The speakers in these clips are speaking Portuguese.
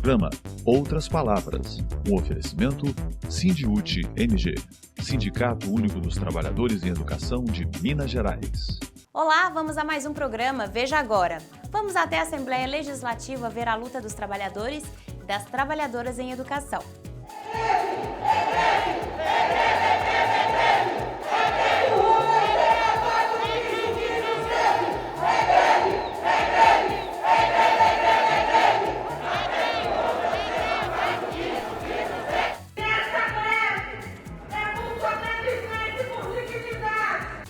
programa Outras Palavras, um oferecimento Sindiúti MG, Sindicato Único dos Trabalhadores em Educação de Minas Gerais. Olá, vamos a mais um programa Veja Agora. Vamos até a Assembleia Legislativa ver a luta dos trabalhadores e das trabalhadoras em educação.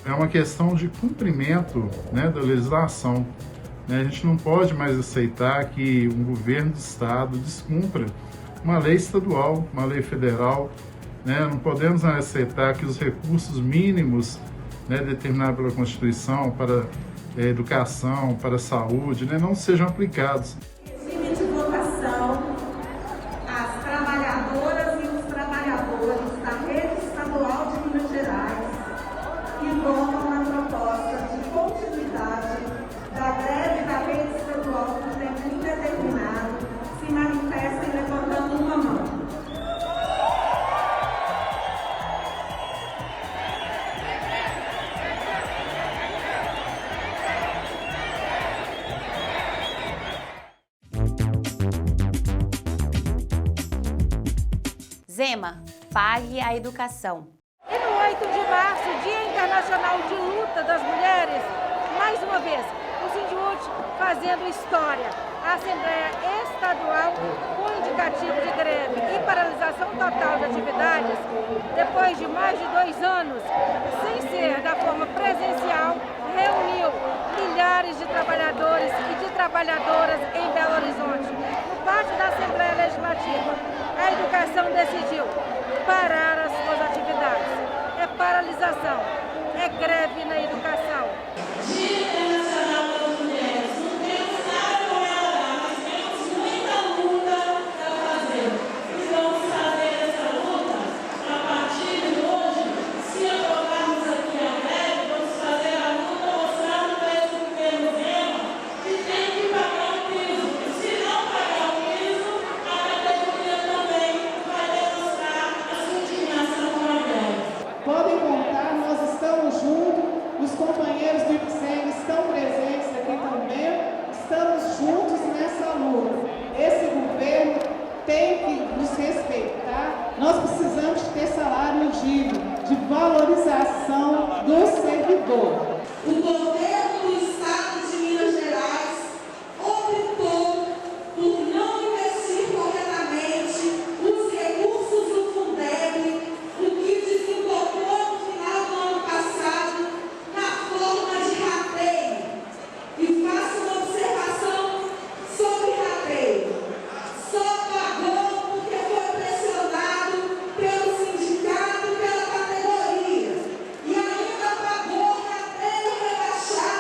É uma questão de cumprimento, da legislação. A gente não pode mais aceitar que um governo de estado descumpra uma lei estadual, uma lei federal. Não podemos aceitar que os recursos mínimos determinados pela Constituição para a educação, para a saúde, não sejam aplicados. Regime de votação, as trabalhadoras e os trabalhadores da rede estadual de Minas Gerais que votam na proposta de continuidade da greve da rede estadual por tempo indeterminado se manifestem levantando uma mão. Zema, pague a educação. E no 8 de março, Dia Internacional de Luta das Mulheres, mais uma vez, o Sindiúti fazendo história. A Assembleia Estadual, com indicativo de greve e paralisação total de atividades, depois de mais de 2 anos, sem ser da forma presencial, reuniu milhares de trabalhadores e de trabalhadoras em Belo Horizonte. No pátio da Assembleia Legislativa, a educação decidiu parar as suas atividades. É paralisação, é greve na educação. Dia Internacional das Mulheres, não temos nada com ela, mas temos muita luta para fazer. E vamos fazer essa luta a partir de hoje. Se aprovarmos aqui a greve, vamos fazer a luta mostrando para esse governo Zema que tem que pagar o piso. E se não pagar o piso, a categoria também vai demonstrar a sua indignação com a greve. Podem contar, nós estamos juntos, os companheiros do IPSEG estão presentes aqui também, estamos juntos nessa luta. Esse governo tem que nos respeitar, nós precisamos ter salário digno, de valorização do servidor. O governo do estado de Minas Gerais optou por não investir corretamente os recursos do Fundeb, o que desembocou no final do ano passado na forma de rateio. E faço uma observação sobre rateio. Só pagou porque foi pressionado pelo sindicato e pela categoria. E ainda pagou rateio rebaixado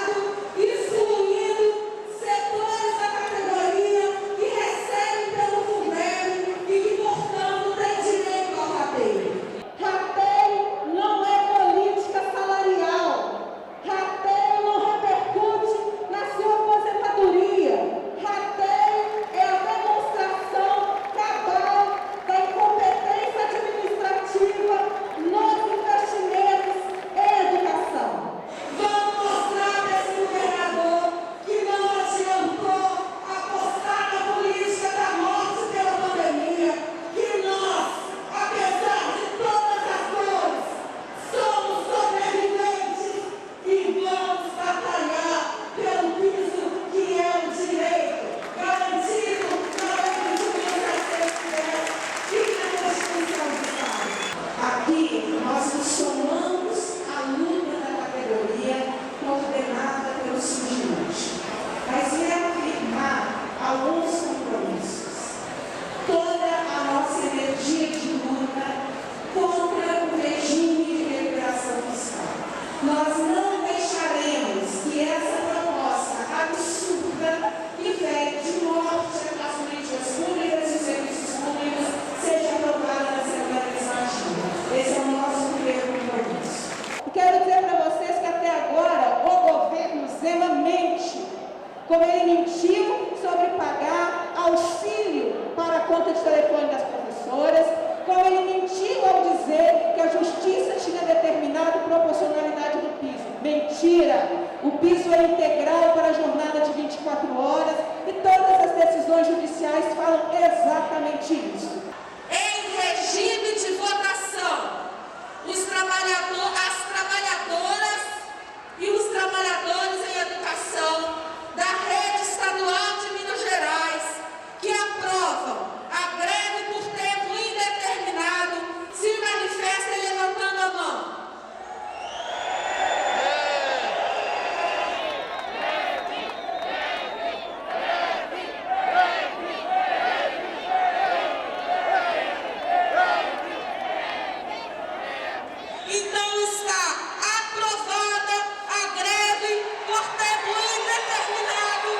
conta de telefone das professoras, como ele mentiu ao dizer que a justiça tinha determinado proporcionalidade do piso. Mentira! O piso é integral para a jornada de 24 horas e todas as decisões judiciais falam exatamente isso. Em regime de votação, as trabalhadoras e os trabalhadores em educação da rede estadual de Minas Gerais que aprovam a greve por tempo indeterminado se manifestem levantando a mão. Então está aprovada a greve por tempo indeterminado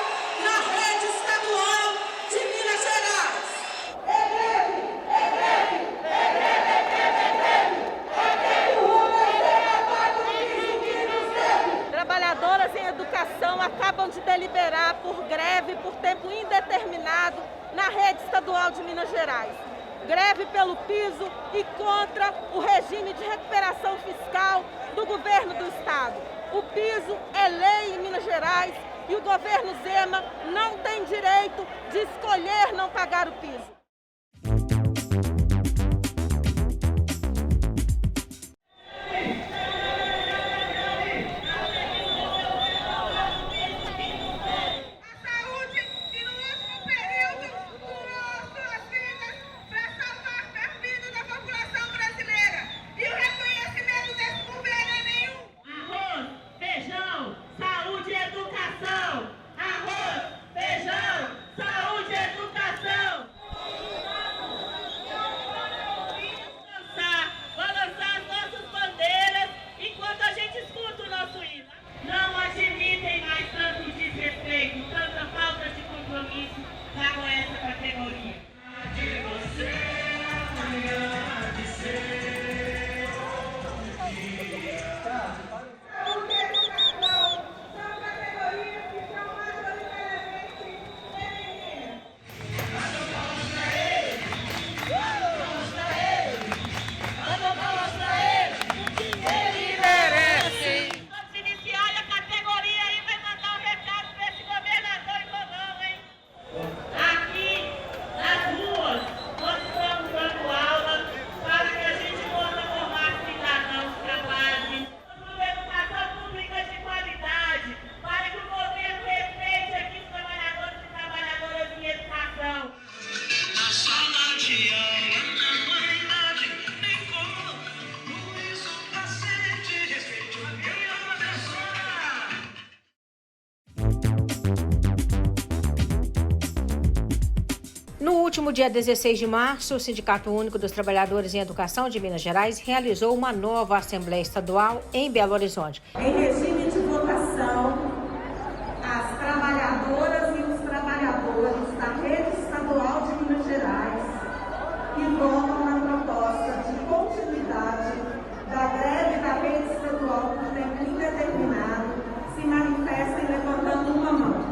na rede estadual de Minas Gerais. Trabalhadoras em educação acabam de deliberar por greve por tempo indeterminado na rede estadual de Minas Gerais. Greve pelo piso e contra o regime de recuperação fiscal do governo do estado. O piso é lei em Minas Gerais e o governo Zema não tem direito de escolher não pagar o piso. No último dia 16 de março, o Sindicato Único dos Trabalhadores em Educação de Minas Gerais realizou uma nova Assembleia Estadual em Belo Horizonte. Em regime de votação, as trabalhadoras e os trabalhadores da rede estadual de Minas Gerais que votam na proposta de continuidade da greve da rede estadual por tempo indeterminado se manifestem levantando uma mão.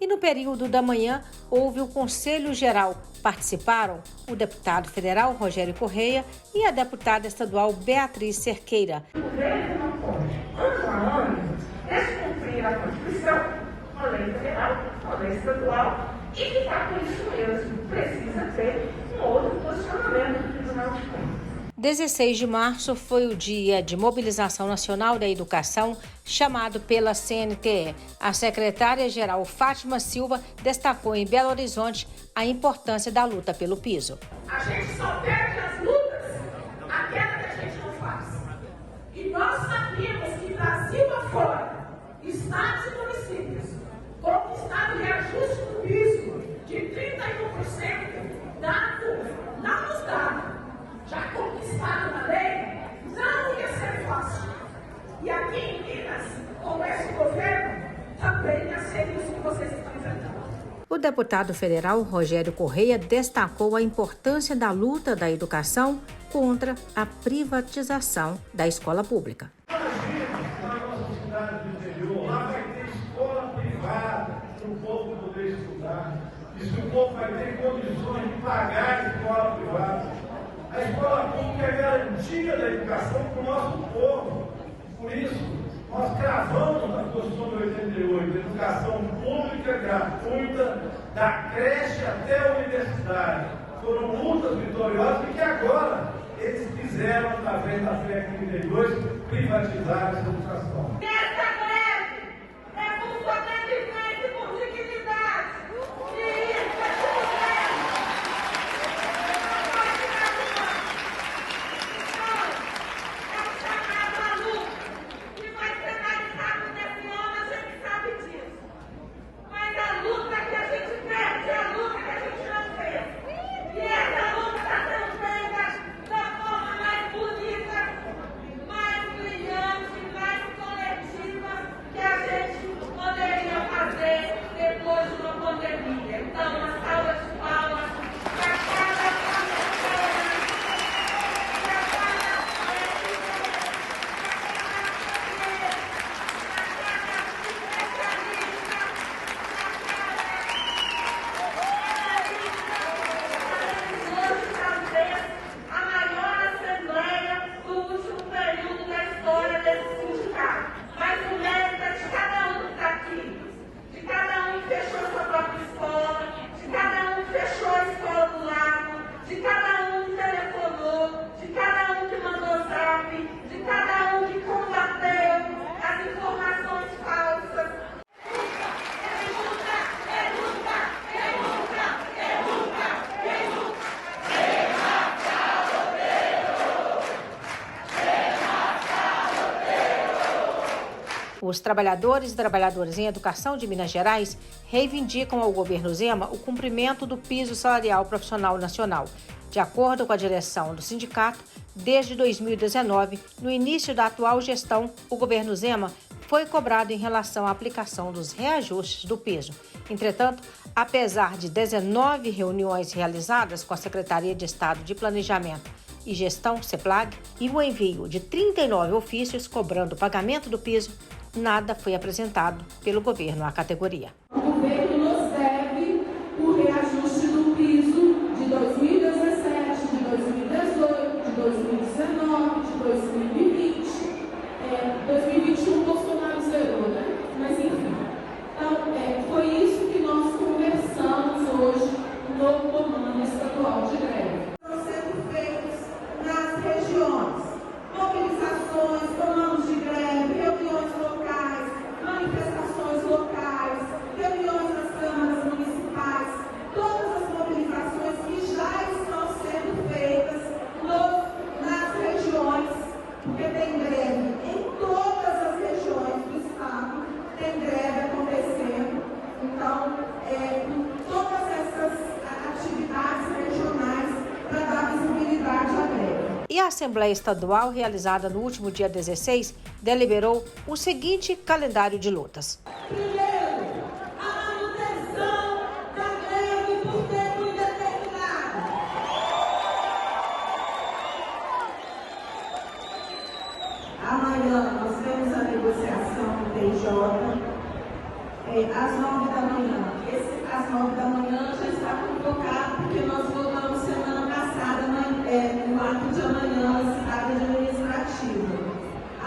No período da manhã, houve o Conselho Geral. Participaram o deputado federal Rogério Correia e a deputada estadual Beatriz Cerqueira. O governo não pode, ano a ano, descumprir a Constituição, a lei federal, a lei estadual, e ficar com isso mesmo. Precisa ter um outro posicionamento do Tribunal de Contas. 16 de março foi o Dia de Mobilização Nacional da Educação, chamado pela CNTE. A secretária-geral Fátima Silva destacou em Belo Horizonte a importância da luta pelo piso. A gente só perde as lutas aquela que a gente não faz. E nós sabemos que Brasil afora, estados e municípios, conquistaram o reajuste do piso de 31%, não nos dá deputado federal Rogério Correia destacou a importância da luta da educação contra a privatização da escola pública. Na nossa cidade do interior, lá vai ter escola privada para o povo poder estudar. E se o povo vai ter condições de pagar a escola privada. A escola pública é garantia da educação para o nosso povo. Por isso, nós cravamos na Constituição de 88, educação pública gratuita, da creche até a universidade. Foram lutas vitoriosas e que agora eles quiseram, através da PEC 32, privatizar essa educação. Essa greve é por sobrevivência e por dignidade. E isso é por greve. É um chamado à luta. E vai ser mais rápido nesse ano, a gente sabe disso. Mas a luta que a gente perde é a luta que a gente não fez. E essa luta está sendo feita da forma mais bonita, mais brilhante, mais coletiva que a gente poderia fazer depois de uma pandemia. Então, uma salva de palmas para cada professora, para cada hoje talvez a maior assembleia do último período da história desse sindicato. Mas o mérito é de cada um que está aqui, de cada um que fechou sua própria escola, de cada um que fechou a escola do lado, de cada um que telefonou, de cada um que mandou zap, de cada um que combateu as informações falsas. Os trabalhadores e trabalhadoras em educação de Minas Gerais reivindicam ao governo Zema o cumprimento do piso salarial profissional nacional. De acordo com a direção do sindicato, desde 2019, no início da atual gestão, o governo Zema foi cobrado em relação à aplicação dos reajustes do piso. Entretanto, apesar de 19 reuniões realizadas com a Secretaria de Estado de Planejamento e Gestão, CEPLAG, e o envio de 39 ofícios cobrando o pagamento do piso, nada foi apresentado pelo governo à categoria. O governo nos deve o reajuste do piso de 2017, de 2018, de 2019, de 2020. 2021 Bolsonaro zerou, né? Mas enfim. Então, foi isso que nós conversamos hoje no Comando Estadual de Greve. Estão sendo feitos nas regiões mobilizações, comandos de greve, reuniões locais, manifestações locais, reuniões nas câmaras municipais, todas as mobilizações que já estão sendo feitas nas regiões, porque tem greve em todas as regiões do estado, tem greve acontecendo. Então, todas essas atividades regionais para dar visibilidade à greve. E a Assembleia Estadual, realizada no último dia 16, deliberou o seguinte calendário de lutas. Primeiro, a manutenção da greve por tempo indeterminado. Amanhã nós temos a negociação do TJ às 9 da manhã. Às 9 da manhã já está convocado porque nós votamos semana passada no ato de amanhã na cidade administrativa.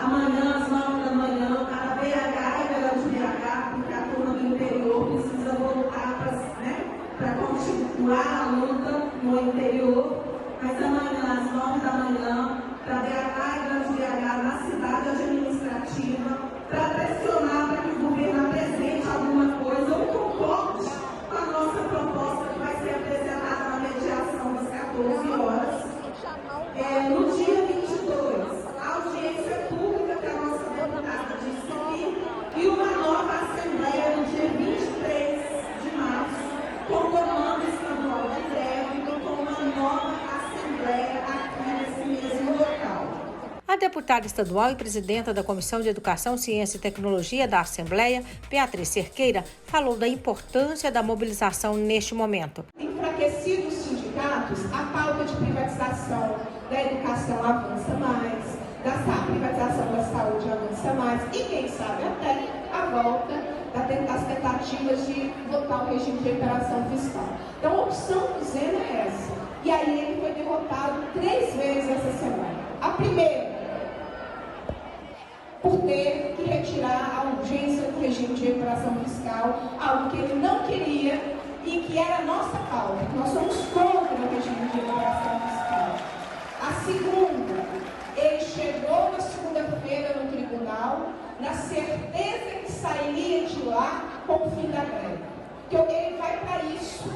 Amanhã às 9 da manhã para BH e Grande BH, porque a turma do interior precisa voltar para continuar a luta no interior. Mas amanhã às 9 da manhã para BH e Grande BH na cidade administrativa para pressionar para que o governo apresente alguma coisa ou concorde com a nossa proposta que vai ser apresentada na mediação das 14 horas. No dia 22, a audiência pública que a nossa deputada disse aqui e uma nova assembleia no dia 23 de março, com o comando estadual de greve, com uma nova assembleia aqui nesse mesmo local. A deputada estadual e presidenta da Comissão de Educação, Ciência e Tecnologia da Assembleia, Beatriz Cerqueira, falou da importância da mobilização neste momento. Enfraquecidos os sindicatos, a pauta de privatização da educação avança mais, da privatização da saúde avança mais e, quem sabe, até a volta das tentativas de votar o regime de recuperação fiscal. Então, a opção do Zema é essa. E aí ele foi derrotado 3 vezes essa semana. A primeira, por ter que retirar a urgência do regime de recuperação fiscal, algo que ele não queria e que era a nossa pauta. Nós somos contra o regime de recuperação fiscal. A segunda, ele chegou na segunda-feira no tribunal na certeza que sairia de lá com o fim da greve. Porque ele vai para isso.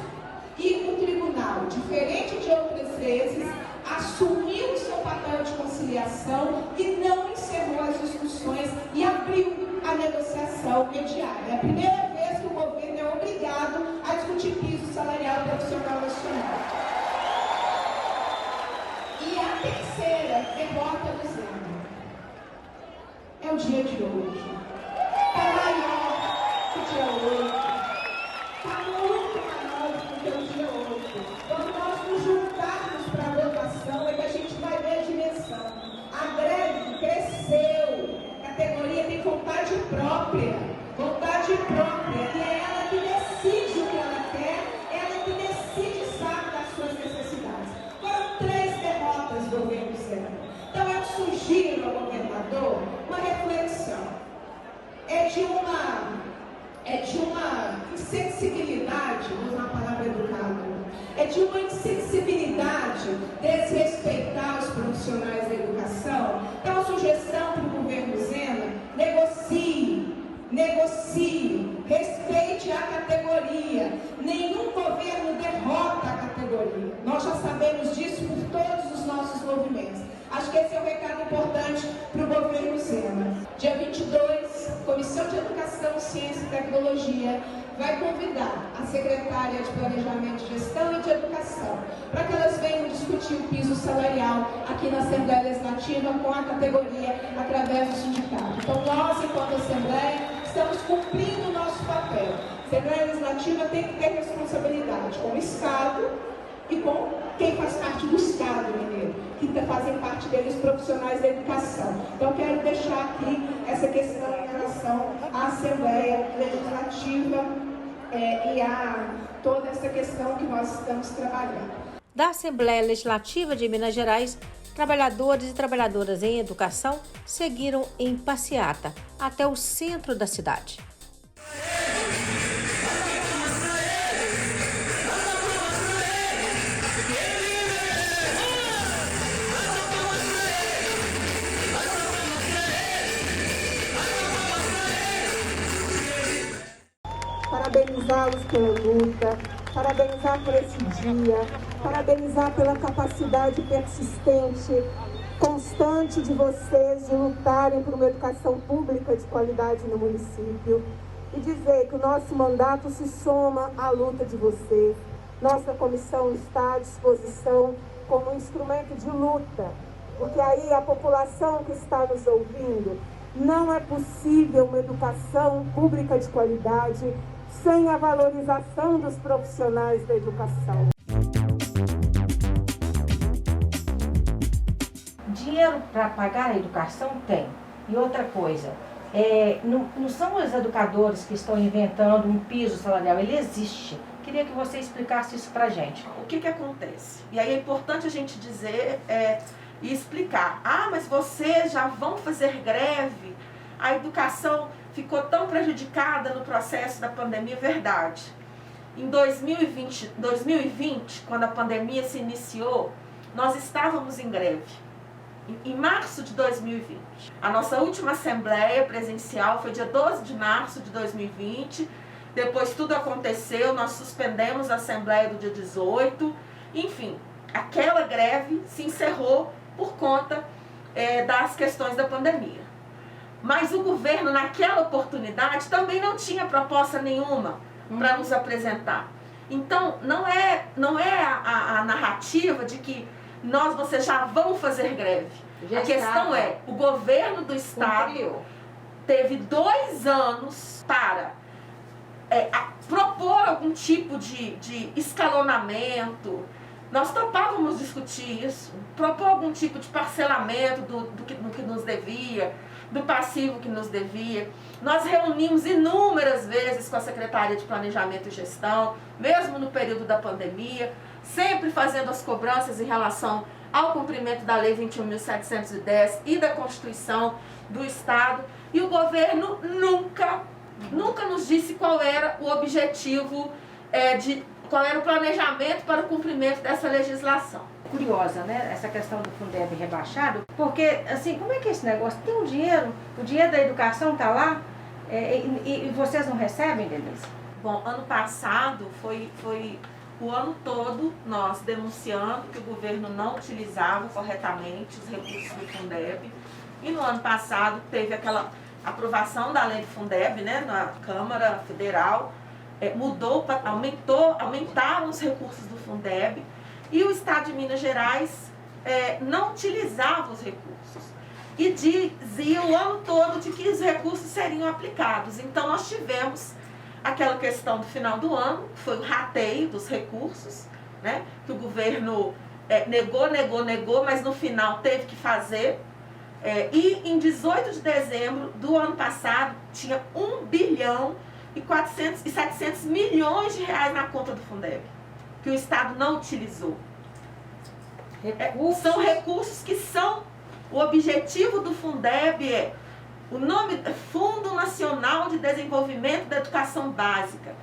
E o tribunal, diferente de outras vezes, assumiu o seu papel de conciliação e não encerrou as discussões e abriu a negociação mediária. É a primeira vez que o governo é obrigado a discutir piso salarial profissional nacional. E a terceira derrota do Zema é o dia de hoje. Está maior que o dia 8. Está muito maior do que o dia 8. Quando nós nos juntarmos para a votação, é que a gente vai ver a dimensão. A greve cresceu. A categoria tem vontade própria. Vontade própria. E é ela que decide o que ela quer, ela que decide, sabe, das suas necessidades. Foram 3 derrotas do governo Zema. Então eu sugiro ao governador uma reflexão. É de uma insensibilidade, vou usar a palavra educada, é de uma insensibilidade desrespeitar os profissionais da educação. Então a sugestão para o governo Zema, negocie, respeite a categoria. Nenhum governo derrota a categoria. Nós já sabemos disso por todos os nossos movimentos. Acho que esse é um recado importante para o governo Zema. Dia 22, Comissão de Educação, Ciência e Tecnologia vai convidar a secretária de Planejamento, Gestão e de Educação para que elas venham discutir o piso salarial aqui na Assembleia Legislativa com a categoria através do sindicato. Então nós, enquanto Assembleia, estamos cumprindo o nosso papel. A Assembleia Legislativa tem que ter responsabilidade com o Estado e com quem faz parte do Estado mineiro, que fazem parte deles profissionais da educação. Então quero deixar aqui essa questão em relação à Assembleia Legislativa e a toda essa questão que nós estamos trabalhando. Da Assembleia Legislativa de Minas Gerais, trabalhadores e trabalhadoras em educação seguiram em passeata até o centro da cidade. Parabenizá-los pela luta, parabenizar por esse dia, parabenizar pela capacidade persistente, constante de vocês de lutarem por uma educação pública de qualidade no município e dizer que o nosso mandato se soma à luta de vocês. Nossa comissão está à disposição como um instrumento de luta, porque aí a população que está nos ouvindo, não é possível uma educação pública de qualidade sem a valorização dos profissionais da educação. Dinheiro para pagar a educação tem. E outra coisa, não são os educadores que estão inventando um piso salarial, ele existe. Queria que você explicasse isso para a gente. O que acontece? E aí é importante a gente dizer e explicar. Mas vocês já vão fazer greve? A educação ficou tão prejudicada no processo da pandemia, verdade. Em 2020, quando a pandemia se iniciou, nós estávamos em greve. Em março de 2020. A nossa última assembleia presencial foi dia 12 de março de 2020. Depois tudo aconteceu, nós suspendemos a assembleia do dia 18. Enfim, aquela greve se encerrou por conta das questões da pandemia. Mas o governo, naquela oportunidade, também não tinha proposta nenhuma para nos apresentar. Então, não é a narrativa de que vocês já vão fazer greve. A questão é, o governo do estado teve 2 anos para propor algum tipo de escalonamento. Nós topávamos discutir isso, propor algum tipo de parcelamento do que nos devia, do passivo que nos devia. Nós reunimos inúmeras vezes com a Secretaria de Planejamento e Gestão, mesmo no período da pandemia, sempre fazendo as cobranças em relação ao cumprimento da Lei 21.710 e da Constituição do Estado. E o governo nunca nos disse qual era o objetivo, qual era o planejamento para o cumprimento dessa legislação. Curiosa, né, essa questão do Fundeb rebaixado, porque, assim, como é que é esse negócio? Tem um dinheiro, o dinheiro da educação está lá, e vocês não recebem, Denise? Bom, ano passado foi o ano todo nós denunciando que o governo não utilizava corretamente os recursos do Fundeb, e no ano passado teve aquela aprovação da lei do Fundeb, né, na Câmara Federal, aumentaram os recursos do Fundeb, e o Estado de Minas Gerais não utilizava os recursos. E dizia o ano todo de que os recursos seriam aplicados. Então nós tivemos aquela questão do final do ano, que foi o rateio dos recursos, né, que o governo negou, mas no final teve que fazer. E em 18 de dezembro do ano passado, tinha 1 bilhão e 700 milhões de reais na conta do Fundeb, que o Estado não utilizou. São recursos que são, o objetivo do Fundeb o nome Fundo Nacional de Desenvolvimento da Educação Básica.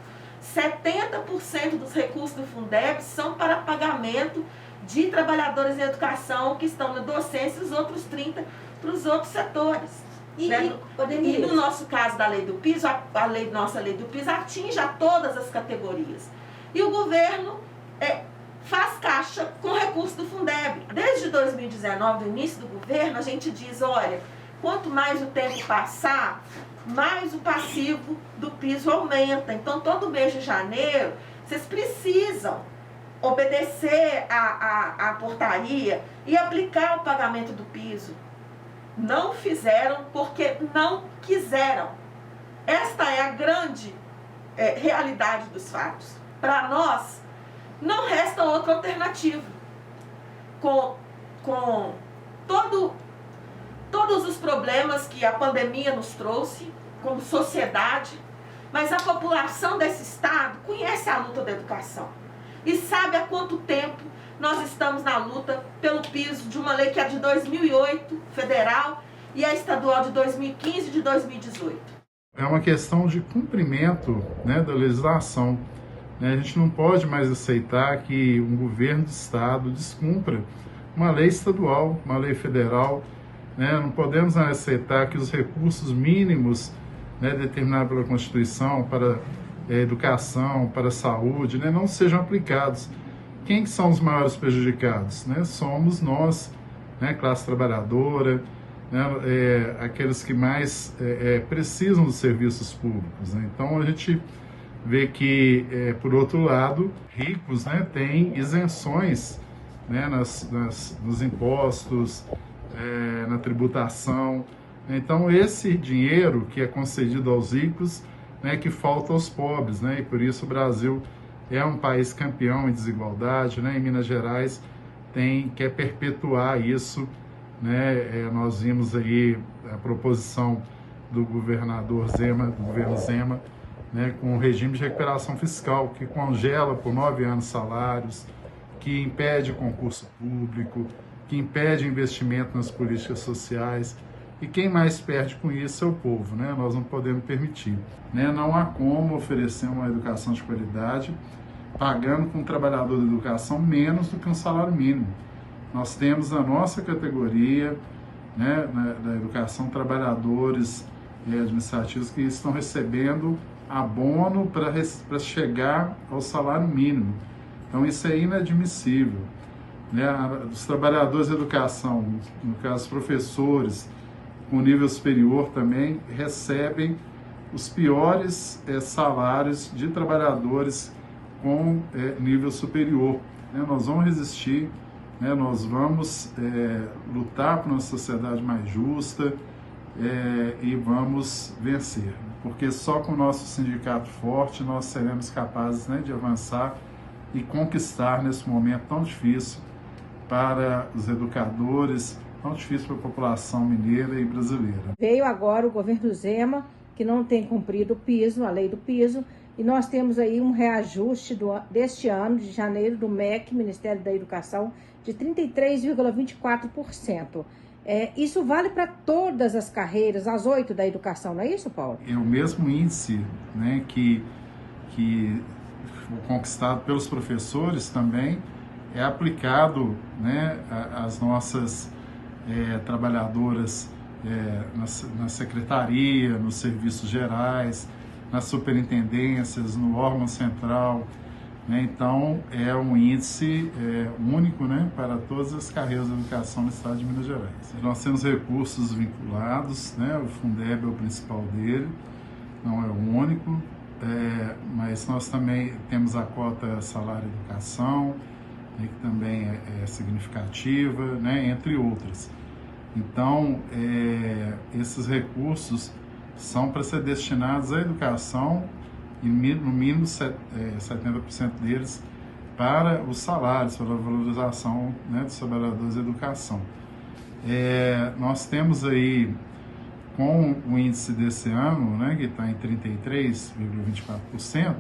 70% dos recursos do Fundeb são para pagamento de trabalhadores em educação que estão na docência e os outros 30% para os outros setores. E no nosso caso da lei do piso, nossa lei do piso atinge a todas as categorias. E o governo faz caixa com recursos do Fundeb. Desde 2019, no início do governo, a gente diz, olha, quanto mais o tempo passar, mais o passivo do piso aumenta. Então, todo mês de janeiro, vocês precisam obedecer à portaria e aplicar o pagamento do piso. Não fizeram porque não quiseram. Esta é a grande realidade dos fatos. Para nós, não resta outra alternativa. Com todos os problemas que a pandemia nos trouxe, como sociedade, mas a população desse estado conhece a luta da educação e sabe há quanto tempo nós estamos na luta pelo piso de uma lei que é de 2008, federal, e a estadual de 2015 e de 2018. É uma questão de cumprimento, né, da legislação. A gente não pode mais aceitar que um governo do estado descumpra uma lei estadual, uma lei federal. Não podemos aceitar que os recursos mínimos, determinados pela Constituição para a educação, para a saúde, não sejam aplicados. Quem que são os maiores prejudicados? Somos nós, classe trabalhadora, aqueles que mais precisam dos serviços públicos. Então a gente vê que, por outro lado, ricos têm isenções nos impostos, na tributação. Então esse dinheiro que é concedido aos ricos, que falta aos pobres, e por isso o Brasil é um país campeão em desigualdade, em Minas Gerais quer perpetuar isso, nós vimos aí a proposição do governador Zema, do governo Zema, com o regime de recuperação fiscal, que congela por 9 anos salários, que impede concurso público, que impede investimento nas políticas sociais, e quem mais perde com isso é o povo, nós não podemos permitir. Não há como oferecer uma educação de qualidade pagando com um trabalhador da educação menos do que um salário mínimo. Nós temos na nossa categoria, da educação, trabalhadores administrativos que estão recebendo abono para chegar ao salário mínimo. Então isso é inadmissível. Os trabalhadores da educação, no caso professores com nível superior também, recebem os piores salários de trabalhadores com nível superior. Nós vamos resistir né, nós vamos lutar por uma sociedade mais justa e vamos vencer. Porque só com o nosso sindicato forte nós seremos capazes, né, de avançar e conquistar nesse momento tão difícil para os educadores, tão difícil para a população mineira e brasileira. Veio agora o governo Zema, que não tem cumprido o piso, a lei do piso, e nós temos aí um reajuste deste ano, de janeiro, do MEC, Ministério da Educação, de 33,24%. Isso vale para todas as carreiras, as 8 da educação, não é isso, Paulo? É o mesmo índice, né, que foi conquistado pelos professores também, é aplicado, né, às nossas trabalhadoras na secretaria, nos serviços gerais, nas superintendências, no órgão central, né? Então é um índice único, né, para todas as carreiras de educação no estado de Minas Gerais. Nós temos recursos vinculados, né, o Fundeb é o principal dele, não é o único, mas nós também temos a cota salário educação, né, que também é significativa, né, entre outras. Então, esses recursos são para ser destinados à educação, e no mínimo 70% deles para os salários, para a valorização, né, dos trabalhadores da educação. Nós temos aí, com o índice desse ano, né, que está em 33,24%,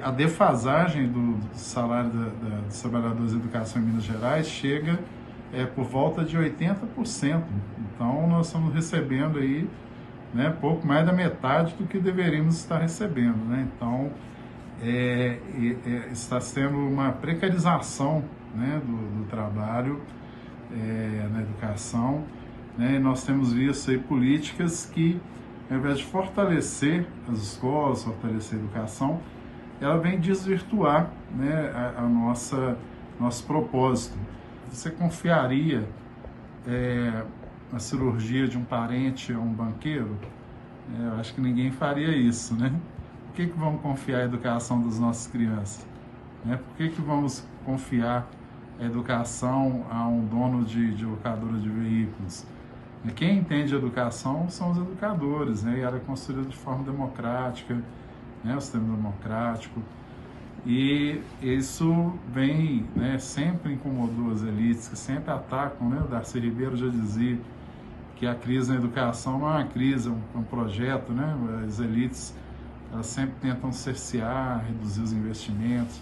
a defasagem do salário dos trabalhadores da educação em Minas Gerais chega por volta de 80%. Então, nós estamos recebendo aí, né, pouco mais da metade do que deveríamos estar recebendo, né? Então, está sendo uma precarização, né, do trabalho na educação, né? E nós temos visto aí políticas que, ao invés de fortalecer as escolas, fortalecer a educação, ela vem desvirtuar, né, nosso propósito. Você confiaria a cirurgia de um parente a um banqueiro? Eu acho que ninguém faria isso, né? Por que vamos confiar a educação das nossas crianças? Por que vamos confiar a educação a um dono de locadora de veículos? Quem entende educação são os educadores, né? E ela é construída de forma democrática, né? O sistema democrático. E isso vem, né, sempre incomodou as elites, que sempre atacam, né? O Darcy Ribeiro já dizia que a crise na educação não é uma crise, é um projeto, né? As elites, elas sempre tentam cercear, reduzir os investimentos.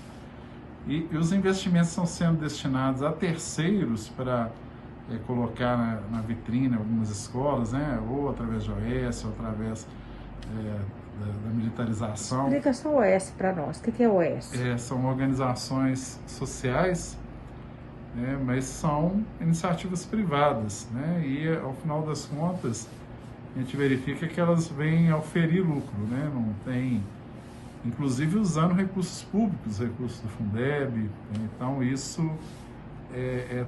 E os investimentos estão sendo destinados a terceiros para colocar na vitrine algumas escolas, né? Ou através de OS, ou através da militarização. Explica só o OS para nós. O que é OS? São organizações sociais, né, mas são iniciativas privadas, né, e ao final das contas a gente verifica que elas vêm a oferir lucro, né, não tem, inclusive usando recursos públicos, recursos do Fundeb, né, então isso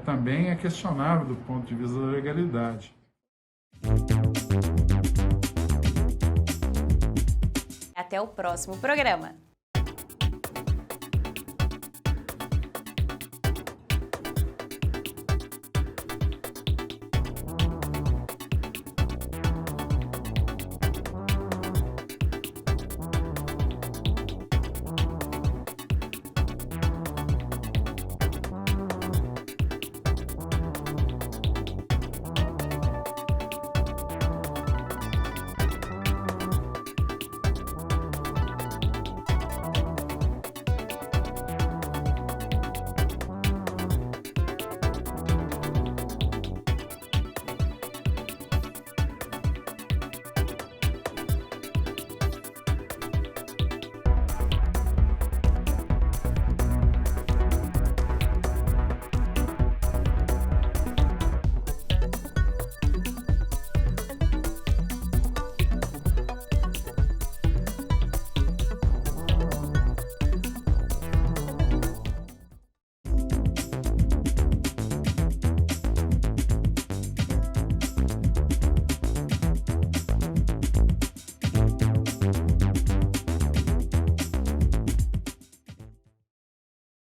também é questionável do ponto de vista da legalidade. Até o próximo programa.